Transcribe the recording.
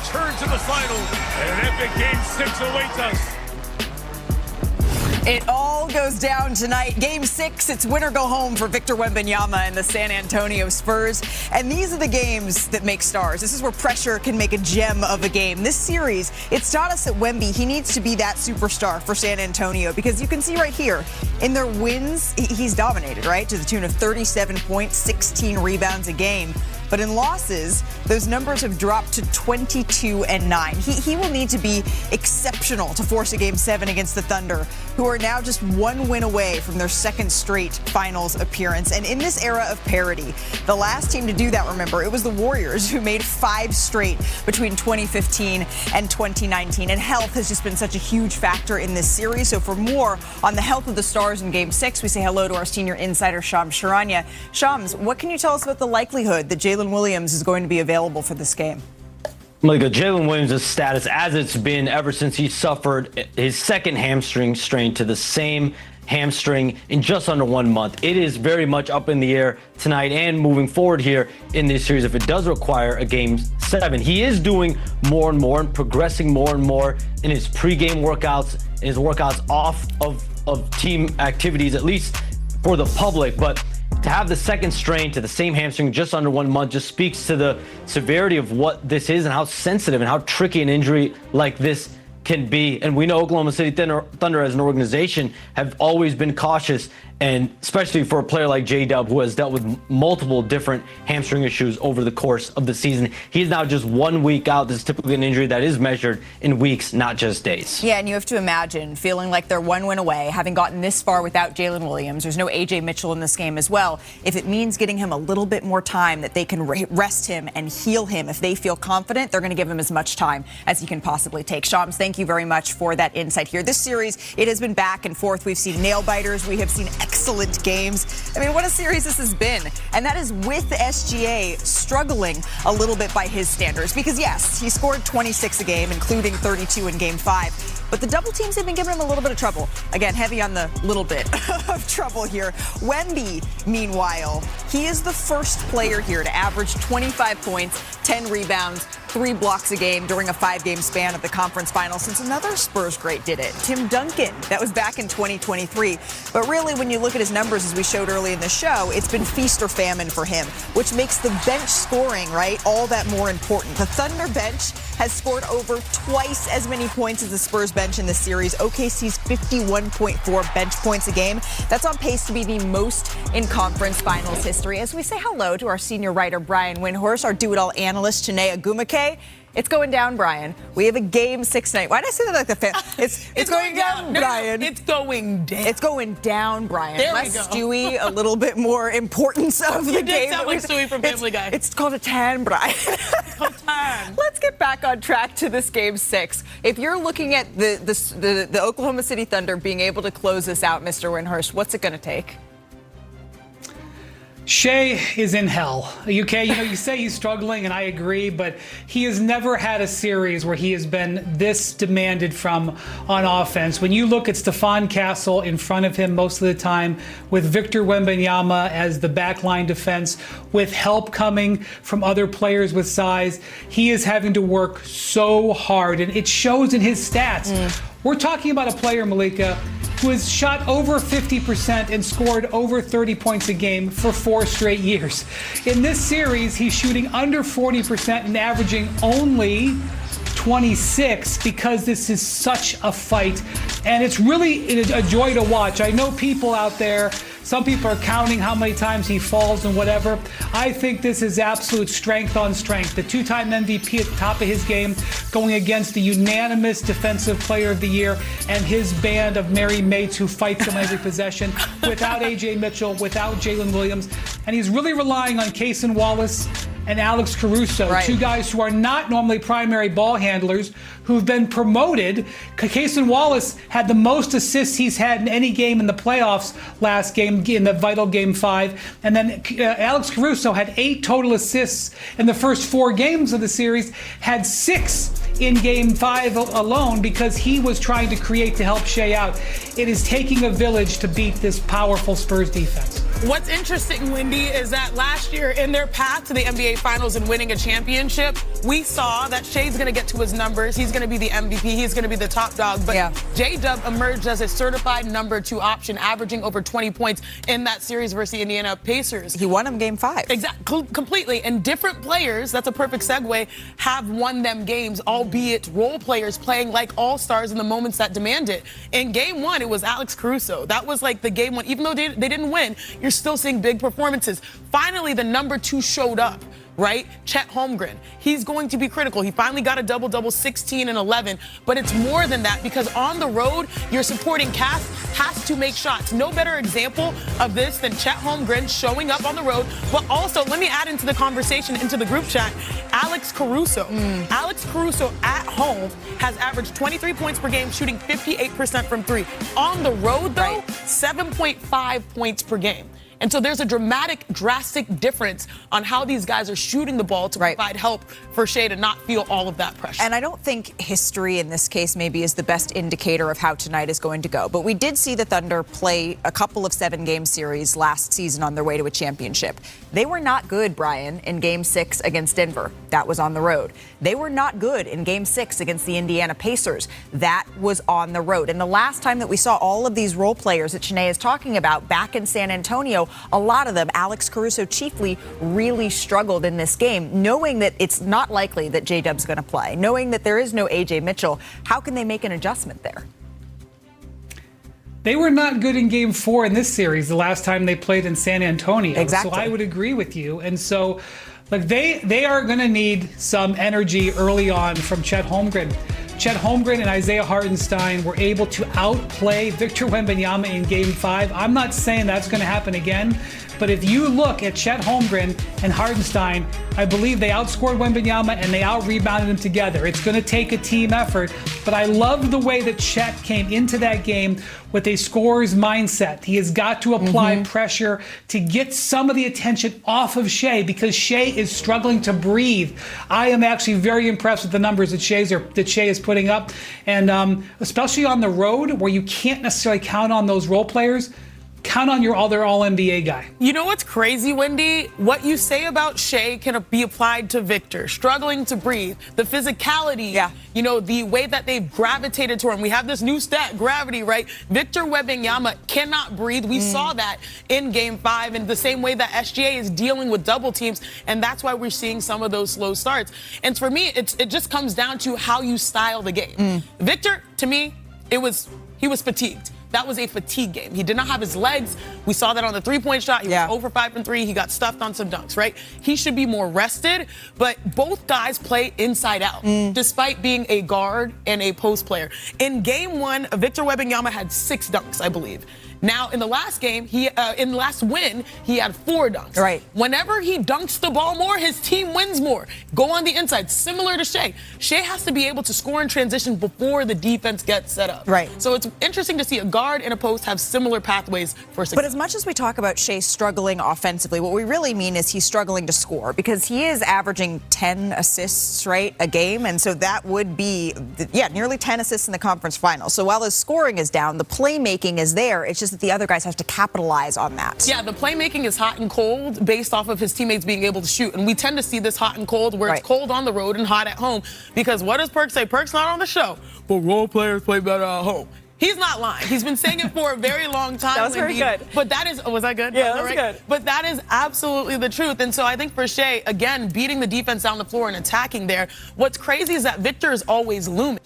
return to the final, and an epic Game 6 awaits us. It all goes down tonight. Game 6, it's win or go home for Victor Wembanyama and the San Antonio Spurs. And these are the games that make stars. This is where pressure can make a gem of a game. This series, it's taught us that Wemby, he needs to be that superstar for San Antonio, because you can see right here, in their wins, he's dominated, right? To the tune of 37 points, 16 rebounds a game. But in losses, those numbers have dropped to 22 and 9. He will need to be exceptional to force a Game 7 against the Thunder, who are now just one win away from their second straight finals appearance. And in this era of parity, the last team to do that, remember, it was the Warriors, who made 5 straight between 2015 and 2019. And health has just been such a huge factor in this series. So for more on the health of the Stars in Game 6, we say hello to our senior insider, Shams Charania. Shams, what can you tell us about the likelihood that Jalen Williams is going to be available for this game? Malika, Jalen Williams' status, as it's been ever since he suffered his second hamstring strain to the same hamstring in just under 1 month. It is very much up in the air tonight and moving forward here in this series if it does require a Game 7. He is doing more and more and progressing more and more in his pregame workouts, in his workouts off of team activities, at least for the public. But to have the second strain to the same hamstring just under 1 month just speaks to the severity of what this is and how sensitive and how tricky an injury like this can be. And we know Oklahoma City Thunder as an organization have always been cautious, and especially for a player like J-Dub, who has dealt with multiple different hamstring issues over the course of the season. He's now just 1 week out. This is typically an injury that is measured in weeks, not just days. Yeah, and you have to imagine feeling like they're 1 win away, having gotten this far without Jalen Williams. There's no A.J. Mitchell in this game as well. If it means getting him a little bit more time, that they can rest him and heal him, if they feel confident, they're going to give him as much time as he can possibly take. Shams, thank you very much for that insight here. This series, it has been back and forth. We've seen nail biters. We have seen excellent games. I mean, what a series this has been. And that is with the SGA struggling a little bit by his standards. Because, yes, he scored 26 a game, including 32 in Game 5. But the double teams have been giving him a little bit of trouble. Again, heavy on the little bit of trouble here. Wemby, meanwhile, he is the first player here to average 25 points, 10 rebounds, 3 blocks a game during a 5-game span of the conference finals since another Spurs great did it, Tim Duncan. That was back in 2023. But really, when you look at his numbers, as we showed early in the show, it's been feast or famine for him, which makes the bench scoring, right, all that more important. The Thunder bench has scored over twice as many points as the Spurs bench in this series. OKC's 51.4 bench points a game. That's on pace to be the most in conference finals history. As we say hello to our senior writer, Brian Windhorst, our do-it-all analyst, Chiney Agumake. It's going down, Brian. We have a Game 6 night. Why did I say that like the fan? It's going down, Brian. It's going down. It's going down, Brian. There Let we go. Stewie a little bit more importance of the game. You did sound like Stewie from Family Guy. It's called a tan, Brian. Time. Let's get back on track to this Game 6. If you're looking at the Oklahoma City Thunder being able to close this out, Mr. Windhorst, what's it going to take? Shea is in hell. Okay, you say he's struggling, and I agree, but he has never had a series where he has been this demanded from on offense. When you look at Stephon Castle in front of him most of the time, with Victor Wembanyama as the backline defense, with help coming from other players with size, he is having to work so hard, and it shows in his stats. We're talking about a player, Malika, who has shot over 50% and scored over 30 points a game for 4 straight years. In this series, he's shooting under 40% and averaging only 26 because this is such a fight. And it's really a joy to watch. I know people out there, some people are counting how many times he falls and whatever. I think this is absolute strength on strength. The 2-time MVP at the top of his game going against the unanimous Defensive Player of the Year and his band of merry mates who fights him every possession without A.J. Mitchell, without Jalen Williams. And he's really relying on Cason Wallace and Alex Caruso, right. 2 guys who are not normally primary ball handlers, who've been promoted. Cason Wallace had the most assists he's had in any game in the playoffs last game, in the vital Game 5. And then Alex Caruso had 8 total assists in the first 4 games of the series, had 6 in Game 5 alone because he was trying to create to help Shea out. It is taking a village to beat this powerful Spurs defense. What's interesting, Wendy, is that last year in their path to the NBA Finals and winning a championship, we saw that Shea's going to get to his numbers. He's going to be the MVP. He's going to be the top dog. But J-Dub emerged as a certified number 2 option, averaging over 20 points in that series versus the Indiana Pacers. He won them game 5. Exactly, completely. And different players, that's a perfect segue, have won them games, albeit role players playing like all-stars in the moments that demand it. In game 1, it was Alex Caruso. That was like the game 1. Even though they didn't win, you're still seeing big performances. Finally, the number 2 showed up. Right? Chet Holmgren. He's going to be critical. He finally got a double-double, 16 and 11. But it's more than that, because on the road, your supporting cast has to make shots. No better example of this than Chet Holmgren showing up on the road. But also, let me add into the conversation, into the group chat, Alex Caruso. Alex Caruso at home has averaged 23 points per game, shooting 58% from 3. On the road, though, 7.5 points per game. And so there's a drastic difference on how these guys are shooting the ball to provide help for Shea to not feel all of that pressure. And I don't think history in this case maybe is the best indicator of how tonight is going to go. But we did see the Thunder play a couple of 7-game series last season on their way to a championship. They were not good, Brian, in Game 6 against Denver. That was on the road. They were not good in Game 6 against the Indiana Pacers. That was on the road. And the last time that we saw all of these role players that Shanae is talking about back in San Antonio, a lot of them, Alex Caruso chiefly, really struggled in this game, knowing that it's not likely that J-Dub's going to play, knowing that there is no A.J. Mitchell. How can they make an adjustment there? They were not good in Game 4 in this series, the last time they played in San Antonio. Exactly. So I would agree with you. And so, like, they are going to need some energy early on from Chet Holmgren. Chet Holmgren and Isaiah Hartenstein were able to outplay Victor Wembanyama in Game 5. I'm not saying that's going to happen again, but if you look at Chet Holmgren and Hartenstein, I believe they outscored Wembanyama and they out-rebounded him together. It's going to take a team effort, but I love the way that Chet came into that game with a scorer's mindset. He has got to apply pressure to get some of the attention off of Shea, because Shea is struggling to breathe. I am actually very impressed with the numbers that Shea is putting up, and especially on the road where you can't necessarily count on those role players. Count on your other All-NBA guy. You know what's crazy, Wendy? What you say about Shea can be applied to Victor. Struggling to breathe. The physicality, you know, the way that they've gravitated to him. We have this new stat, gravity, right? Victor Wembanyama cannot breathe. We saw that in Game 5 in the same way that SGA is dealing with double teams, and that's why we're seeing some of those slow starts. And for me, it just comes down to how you style the game. Victor, to me, he was fatigued. That was a fatigue game. He did not have his legs. We saw that on the three-point shot. He was over 5 from 3. He got stuffed on some dunks, right? He should be more rested, but both guys play inside out, despite being a guard and a post player. In Game 1, Victor Wembanyama had 6 dunks, I believe. Now, in the last game, in the last win, he had 4 dunks. Right. Whenever he dunks the ball more, his team wins more. Go on the inside, similar to Shea. Shea has to be able to score in transition before the defense gets set up. Right. So it's interesting to see a guard and a post have similar pathways for success. But as much as we talk about Shea struggling offensively, what we really mean is he's struggling to score, because he is averaging 10 assists, right, a game. And so that would be, nearly 10 assists in the conference final. So while his scoring is down, the playmaking is there. It's just that the other guys have to capitalize on that. Yeah, the playmaking is hot and cold based off of his teammates being able to shoot. And we tend to see this hot and cold where it's cold on the road and hot at home. Because what does Perk say? Perk's not on the show, but role players play better at home. He's not lying. He's been saying it for a very long time. That was very good. But that is, was that good? Yeah, that was good. But that is absolutely the truth. And so I think for Shea, again, beating the defense down the floor and attacking there, what's crazy is that Victor is always looming.